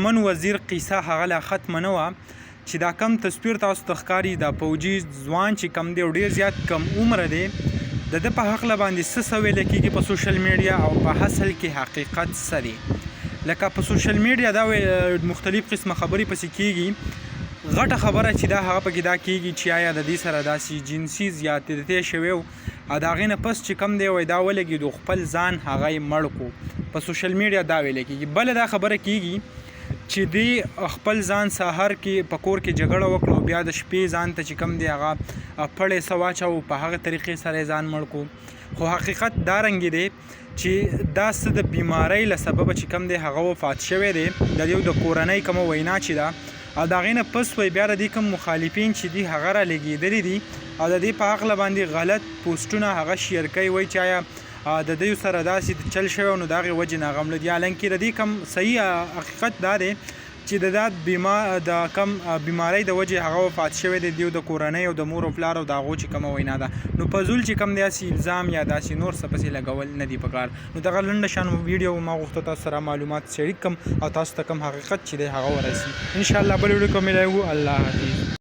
چمن وزیر قصه هغه لا ختمه نه وه چې دا کم تصویر تاسو ته ښکاري دا پوجي ځوان چې کم دی او ډېر زیات کم عمره دی د ده په هکله باندې څه څه ویلی کېږي په سوشل میډیا او په اصل کې حقیقت څه دی. لکه په سوشل میډیا دا مختلف قسمه خبرې پسې کېږي. غټه خبره چې دا هغه پکې دا کېږي چې آیا د دې سره داسې جنسي زیاتېدی شوی او د هغې نه پس چې کم دی وایي دا ولګېدو خپل ځان هغه یې مړ کړو. په سوشل میډیا دا ویلی کېږي. بله دا خبره کېږي چې دی خپل ځان سهار کې په کور کې جګړه وکړه او بیا د شپې ځان ته چې کم دی هغه پړی څه واچوو په هغه طریقې سره یې ځان مړ کړو. خو حقیقت دا رنګې دی چې دا څه د بیمارۍ له سببه چې کم دی هغه وفات شوی دی د یو د کورنۍ کومه وینا چې ده او د هغې نه پس وایي بیا د دې کوم مخالفین چې دي هغه رالیږېدلي دي او د دې په هکله باندې غلط پوسټونه هغه شیر کوي وایي چې آیا د دوی سره داسې چل شوی نو د هغې وجې نه هغه مړه دي. حالانکې د دې کم صحیح حقیقت دا دی چې د کم بیمارۍ د وجې هغه وفات شوی دی د کورنۍ او د مور او پلار او د هغو چې کومه وینا ده. نو فضول چې کم دی داسې الزام یا داسې نور څه پسې لګول نه دي پکار. نو دغه لنډه شان ویډیو ما غوښته تاسو سره معلومات شریک کړم او تاسو ته کوم حقیقت چې دی هغه ورسي. انشاءالله بل ویډیو کې ملایو. الله حافظ.